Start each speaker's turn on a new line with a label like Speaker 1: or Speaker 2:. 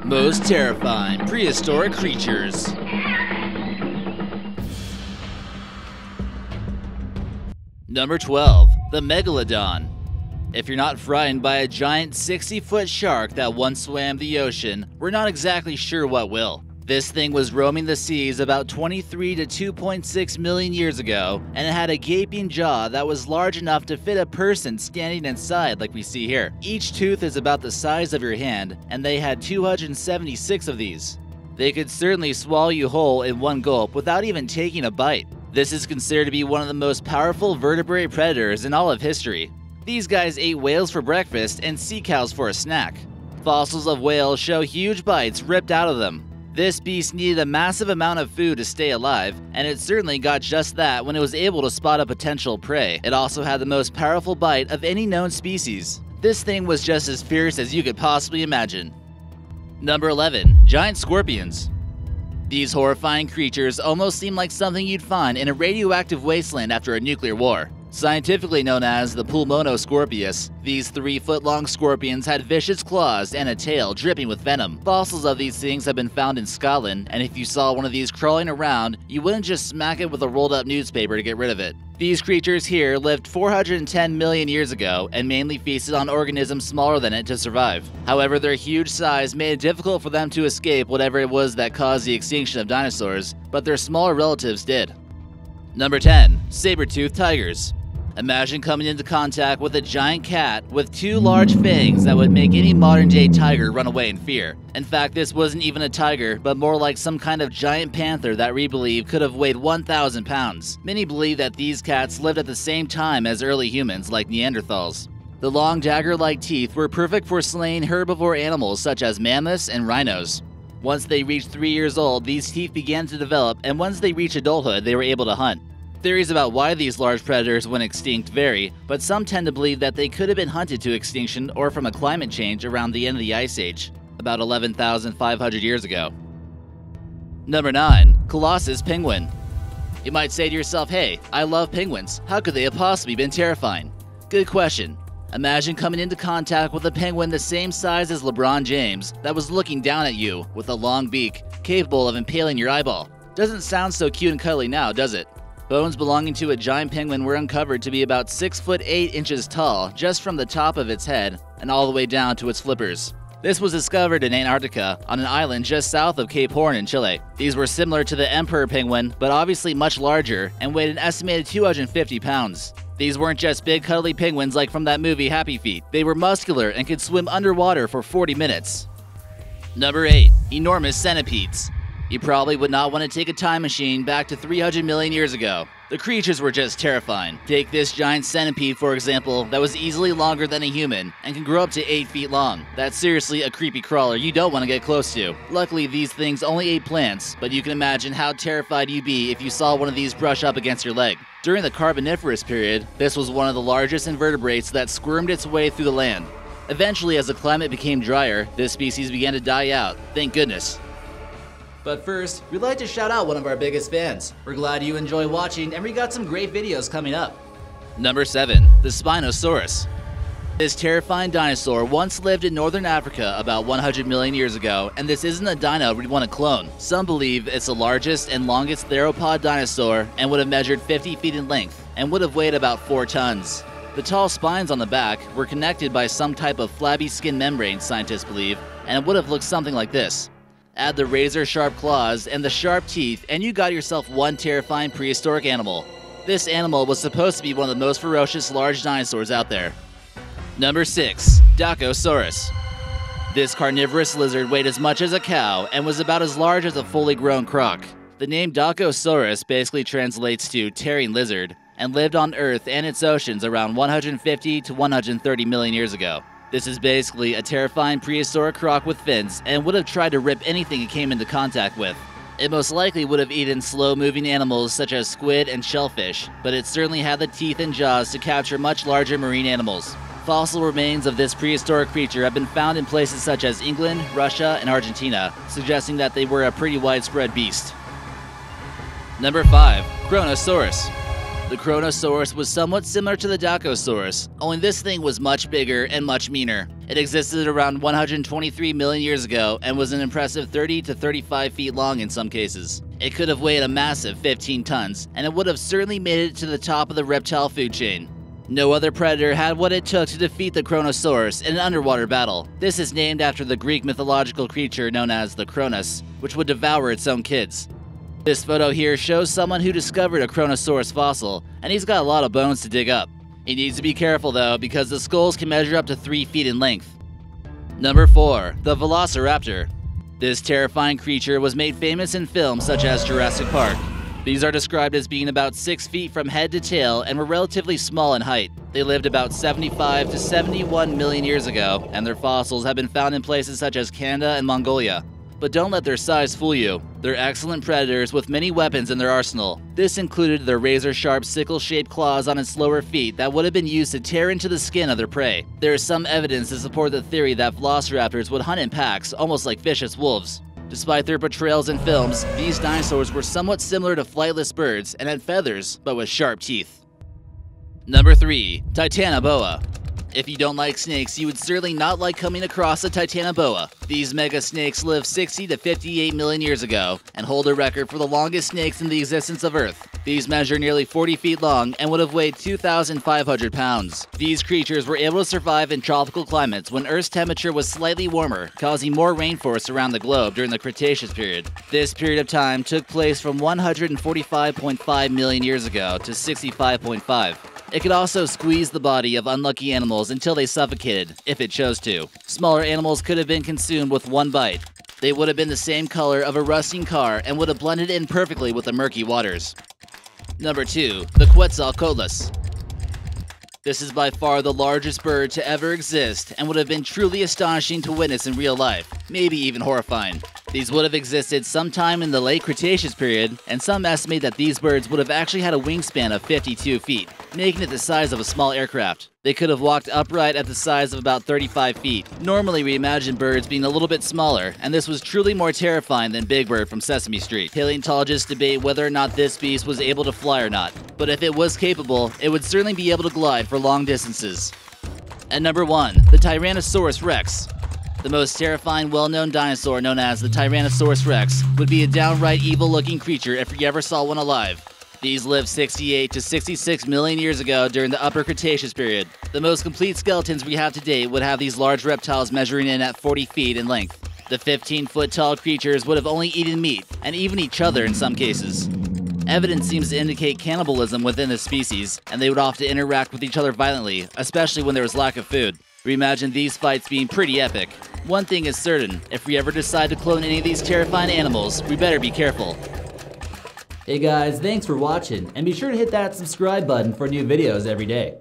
Speaker 1: Most terrifying prehistoric creatures. Number 12. The Megalodon. If you're not frightened by a giant 60-foot shark that once swam the ocean, we're not exactly sure what will. This thing was roaming the seas about 23 to 2.6 million years ago, and it had a gaping jaw that was large enough to fit a person standing inside like we see here. Each tooth is about the size of your hand, and they had 276 of these. They could certainly swallow you whole in one gulp without even taking a bite. This is considered to be one of the most powerful vertebrate predators in all of history. These guys ate whales for breakfast and sea cows for a snack. Fossils of whales show huge bites ripped out of them. This beast needed a massive amount of food to stay alive, and it certainly got just that when it was able to spot a potential prey. It also had the most powerful bite of any known species. This thing was just as fierce as you could possibly imagine. Number 11. Giant scorpions. These horrifying creatures almost seem like something you'd find in a radioactive wasteland after a nuclear war. Scientifically known as the Pulmonoscorpius, these 3-foot-long scorpions had vicious claws and a tail dripping with venom. Fossils of these things have been found in Scotland, and if you saw one of these crawling around, you wouldn't just smack it with a rolled-up newspaper to get rid of it. These creatures here lived 410 million years ago and mainly feasted on organisms smaller than it to survive. However, their huge size made it difficult for them to escape whatever it was that caused the extinction of dinosaurs, but their smaller relatives did. Number 10. Saber-toothed tigers. Imagine coming into contact with a giant cat with 2 large fangs that would make any modern-day tiger run away in fear. In fact, this wasn't even a tiger, but more like some kind of giant panther that we believe could have weighed 1,000 pounds. Many believe that these cats lived at the same time as early humans, like Neanderthals. The long dagger-like teeth were perfect for slaying herbivore animals such as mammoths and rhinos. Once they reached 3 years old, these teeth began to develop, and once they reached adulthood, they were able to hunt. Theories about why these large predators went extinct vary, but some tend to believe that they could have been hunted to extinction or from a climate change around the end of the Ice Age, about 11,500 years ago. Number 9. Colossus penguin. You might say to yourself, hey, I love penguins. How could they have possibly been terrifying? Good question. Imagine coming into contact with a penguin the same size as LeBron James that was looking down at you with a long beak, capable of impaling your eyeball. Doesn't sound so cute and cuddly now, does it? Bones belonging to a giant penguin were uncovered to be about 6 foot 8 inches tall, just from the top of its head and all the way down to its flippers. This was discovered in Antarctica, on an island just south of Cape Horn in Chile. These were similar to the emperor penguin, but obviously much larger, and weighed an estimated 250 pounds. These weren't just big cuddly penguins like from that movie Happy Feet. They were muscular and could swim underwater for 40 minutes. Number 8. Enormous centipedes. You probably would not want to take a time machine back to 300 million years ago. The creatures were just terrifying. Take this giant centipede, for example, that was easily longer than a human and can grow up to 8 feet long. That's seriously a creepy crawler you don't want to get close to. Luckily, these things only ate plants, but you can imagine how terrified you'd be if you saw one of these brush up against your leg. During the Carboniferous period, this was one of the largest invertebrates that squirmed its way through the land. Eventually, as the climate became drier, this species began to die out. Thank goodness. But first, we'd like to shout out one of our biggest fans. We're glad you enjoy watching, and we got some great videos coming up. Number 7. The Spinosaurus. This terrifying dinosaur once lived in northern Africa about 100 million years ago, and this isn't a dino we'd want to clone. Some believe it's the largest and longest theropod dinosaur and would have measured 50 feet in length and would have weighed about 4 tons. The tall spines on the back were connected by some type of flabby skin membrane, scientists believe, and it would have looked something like this. Add the razor-sharp claws and the sharp teeth, and you got yourself one terrifying prehistoric animal. This animal was supposed to be one of the most ferocious large dinosaurs out there. Number 6. Dacosaurus. This carnivorous lizard weighed as much as a cow and was about as large as a fully grown croc. The name Dacosaurus basically translates to tearing lizard, and lived on Earth and its oceans around 150 to 130 million years ago. This is basically a terrifying prehistoric croc with fins and would have tried to rip anything it came into contact with. It most likely would have eaten slow-moving animals such as squid and shellfish, but it certainly had the teeth and jaws to capture much larger marine animals. Fossil remains of this prehistoric creature have been found in places such as England, Russia, and Argentina, suggesting that they were a pretty widespread beast. Number 5. Kronosaurus. The Kronosaurus was somewhat similar to the Dacosaurus, only this thing was much bigger and much meaner. It existed around 123 million years ago and was an impressive 30 to 35 feet long in some cases. It could have weighed a massive 15 tons, and it would have certainly made it to the top of the reptile food chain. No other predator had what it took to defeat the Kronosaurus in an underwater battle. This is named after the Greek mythological creature known as the Kronos, which would devour its own kids. This photo here shows someone who discovered a Kronosaurus fossil, and he's got a lot of bones to dig up. He needs to be careful though, because the skulls can measure up to 3 feet in length. Number 4. The Velociraptor. This terrifying creature was made famous in films such as Jurassic Park. These are described as being about 6 feet from head to tail and were relatively small in height. They lived about 75 to 71 million years ago, and their fossils have been found in places such as Canada and Mongolia. But don't let their size fool you. They're excellent predators with many weapons in their arsenal. This included their razor-sharp sickle-shaped claws on its lower feet that would have been used to tear into the skin of their prey. There is some evidence to support the theory that velociraptors would hunt in packs, almost like vicious wolves. Despite their portrayals in films, these dinosaurs were somewhat similar to flightless birds and had feathers, but with sharp teeth. Number 3. Titanoboa. If you don't like snakes, you would certainly not like coming across a Titanoboa. These mega snakes lived 60 to 58 million years ago and hold a record for the longest snakes in the existence of Earth. These measure nearly 40 feet long and would have weighed 2,500 pounds. These creatures were able to survive in tropical climates when Earth's temperature was slightly warmer, causing more rainforests around the globe during the Cretaceous period. This period of time took place from 145.5 million years ago to 65.5. It could also squeeze the body of unlucky animals until they suffocated, if it chose to. Smaller animals could have been consumed with one bite. They would have been the same color of a rusting car and would have blended in perfectly with the murky waters. Number 2. The Quetzalcoatlus. This is by far the largest bird to ever exist and would have been truly astonishing to witness in real life, maybe even horrifying. These would have existed sometime in the late Cretaceous period, and some estimate that these birds would have actually had a wingspan of 52 feet, making it the size of a small aircraft. They could have walked upright at the size of about 35 feet. Normally we imagine birds being a little bit smaller, and this was truly more terrifying than Big Bird from Sesame Street. Paleontologists debate whether or not this beast was able to fly or not, but if it was capable, it would certainly be able to glide for long distances. And number 1, the Tyrannosaurus Rex. The most terrifying well-known dinosaur, known as the Tyrannosaurus Rex, would be a downright evil-looking creature if you ever saw one alive. These lived 68 to 66 million years ago during the Upper Cretaceous period. The most complete skeletons we have to date would have these large reptiles measuring in at 40 feet in length. The 15-foot-tall creatures would have only eaten meat, and even each other in some cases. Evidence seems to indicate cannibalism within the species, and they would often interact with each other violently, especially when there was lack of food. We imagine these fights being pretty epic. One thing is certain, if we ever decide to clone any of these terrifying animals, we better be careful. Hey guys, thanks for watching, and be sure to hit that subscribe button for new videos every day.